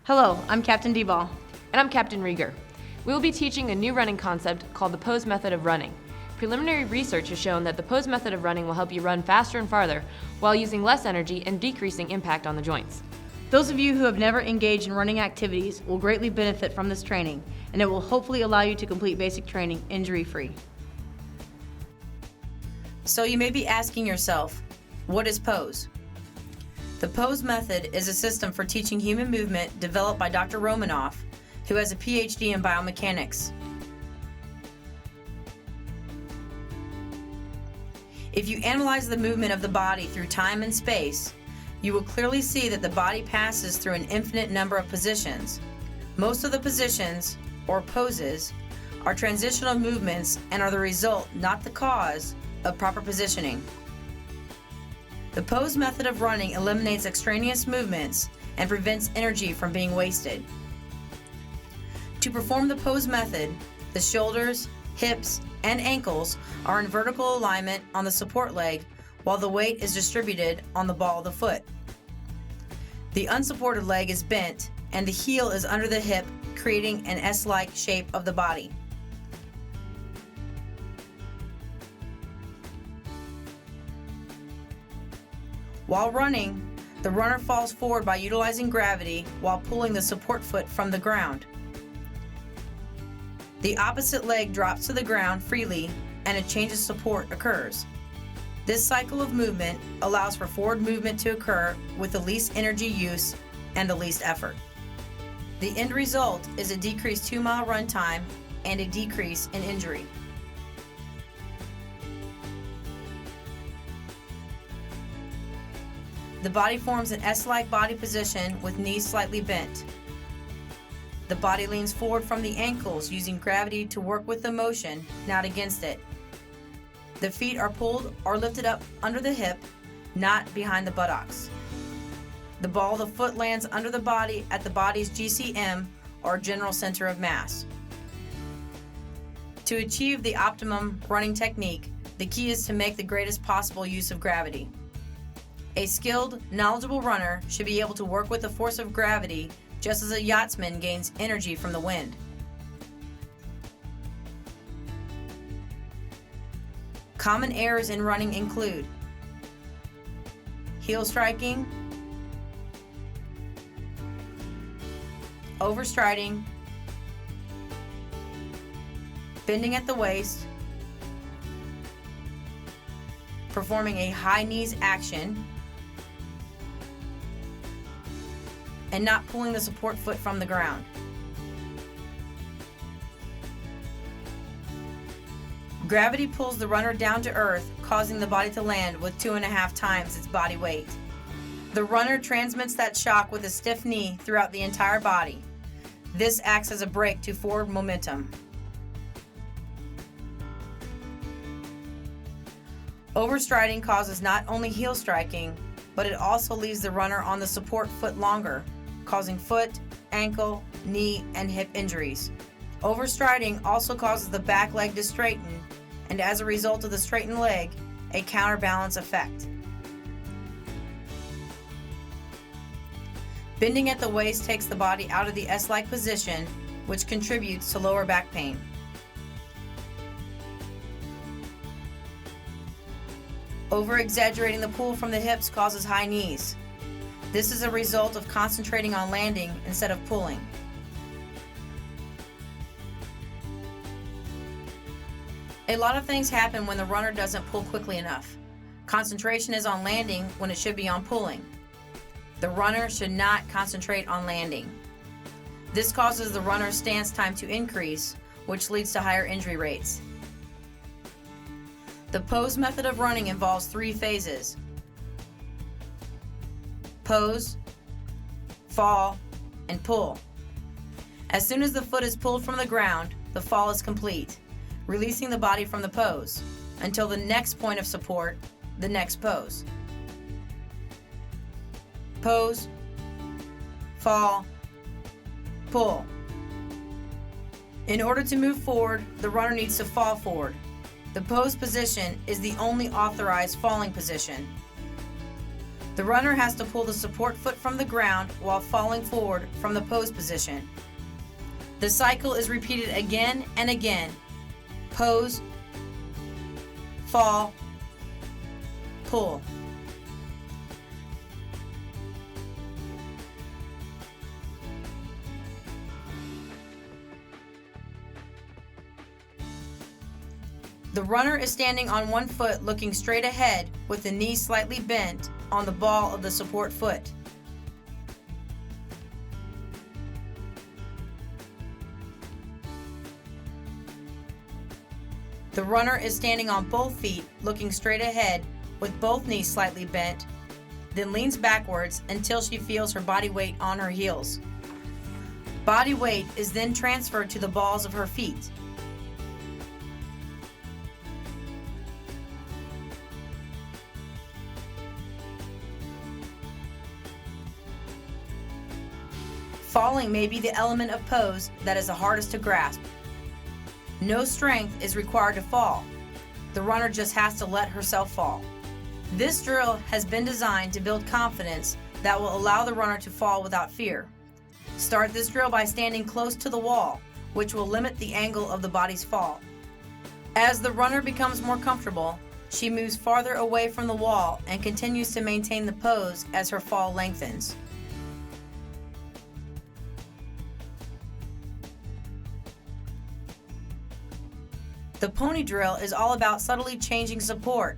Hello, I'm Captain D-Ball. And I'm Captain Rieger. We will be teaching a new running concept called the pose method of running. Preliminary research has shown that the pose method of running will help you run faster and farther while using less energy and decreasing impact on the joints. Those of you who have never engaged in running activities will greatly benefit from this training, and it will hopefully allow you to complete basic training injury-free. So you may be asking yourself, what is pose? The pose method is a system for teaching human movement developed by Dr. Romanoff, who has a PhD in biomechanics. If you analyze the movement of the body through time and space, you will clearly see that the body passes through an infinite number of positions. Most of the positions, or poses, are transitional movements and are the result, not the cause, of proper positioning. The pose method of running eliminates extraneous movements and prevents energy from being wasted. To perform the pose method, the shoulders, hips, and ankles are in vertical alignment on the support leg while the weight is distributed on the ball of the foot. The unsupported leg is bent and the heel is under the hip, creating an S-like shape of the body. While running, the runner falls forward by utilizing gravity while pulling the support foot from the ground. The opposite leg drops to the ground freely and a change of support occurs. This cycle of movement allows for forward movement to occur with the least energy use and the least effort. The end result is a decreased 2-mile run time and a decrease in injury. The body forms an S-like body position with knees slightly bent. The body leans forward from the ankles using gravity to work with the motion, not against it. The feet are pulled or lifted up under the hip, not behind the buttocks. The ball of the foot lands under the body at the body's GCM, or general center of mass. To achieve the optimum running technique, the key is to make the greatest possible use of gravity. A skilled, knowledgeable runner should be able to work with the force of gravity just as a yachtsman gains energy from the wind. Common errors in running include heel striking, overstriding, bending at the waist, performing a high knees action, and not pulling the support foot from the ground. Gravity pulls the runner down to earth, causing the body to land with 2.5 times its body weight. The runner transmits that shock with a stiff knee throughout the entire body. This acts as a brake to forward momentum. Overstriding causes not only heel striking, but it also leaves the runner on the support foot longer, causing foot, ankle, knee, and hip injuries. Overstriding also causes the back leg to straighten, and as a result of the straightened leg, a counterbalance effect. Bending at the waist takes the body out of the S-like position, which contributes to lower back pain. Over-exaggerating the pull from the hips causes high knees. This is a result of concentrating on landing instead of pulling. A lot of things happen when the runner doesn't pull quickly enough. Concentration is on landing when it should be on pulling. The runner should not concentrate on landing. This causes the runner's stance time to increase, which leads to higher injury rates. The pose method of running involves 3 phases: pose, fall, and pull. As soon as the foot is pulled from the ground, the fall is complete, releasing the body from the pose until the next point of support, the next pose. Pose, fall, pull. In order to move forward, the runner needs to fall forward. The pose position is the only authorized falling position. The runner has to pull the support foot from the ground while falling forward from the pose position. The cycle is repeated again and again. Pose, fall, pull. The runner is standing on one foot looking straight ahead with the knee slightly bent on the ball of the support foot. The runner is standing on both feet looking straight ahead with both knees slightly bent, then leans backwards until she feels her body weight on her heels. Body weight is then transferred to the balls of her feet. Falling may be the element of pose that is the hardest to grasp. No strength is required to fall. The runner just has to let herself fall. This drill has been designed to build confidence that will allow the runner to fall without fear. Start this drill by standing close to the wall, which will limit the angle of the body's fall. As the runner becomes more comfortable, she moves farther away from the wall and continues to maintain the pose as her fall lengthens. The pony drill is all about subtly changing support,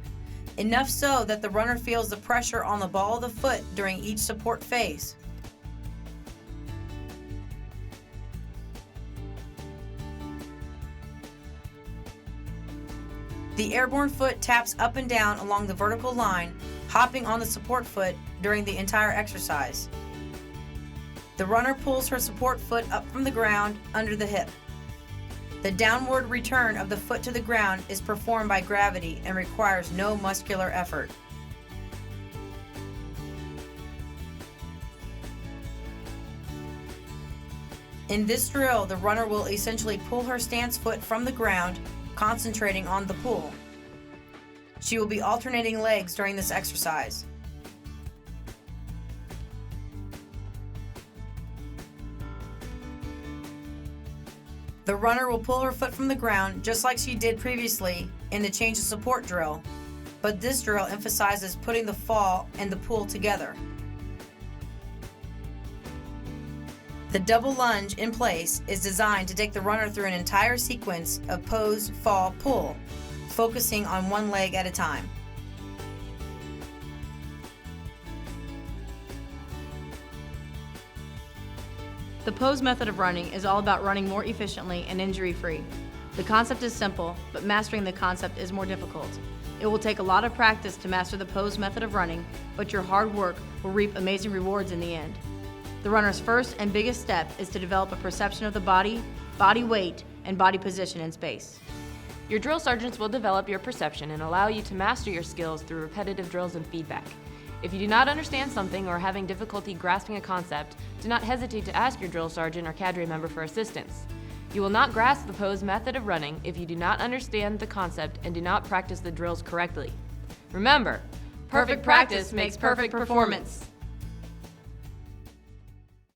enough so that the runner feels the pressure on the ball of the foot during each support phase. The airborne foot taps up and down along the vertical line, hopping on the support foot during the entire exercise. The runner pulls her support foot up from the ground under the hip. The downward return of the foot to the ground is performed by gravity and requires no muscular effort. In this drill, the runner will essentially pull her stance foot from the ground, concentrating on the pull. She will be alternating legs during this exercise. The runner will pull her foot from the ground just like she did previously in the change of support drill, but this drill emphasizes putting the fall and the pull together. The double lunge in place is designed to take the runner through an entire sequence of pose, fall, pull, focusing on one leg at a time. The pose method of running is all about running more efficiently and injury-free. The concept is simple, but mastering the concept is more difficult. It will take a lot of practice to master the pose method of running, but your hard work will reap amazing rewards in the end. The runner's first and biggest step is to develop a perception of the body, body weight, and body position in space. Your drill sergeants will develop your perception and allow you to master your skills through repetitive drills and feedback. If you do not understand something or are having difficulty grasping a concept, do not hesitate to ask your drill sergeant or cadre member for assistance. You will not grasp the pose method of running if you do not understand the concept and do not practice the drills correctly. Remember, perfect practice makes perfect performance.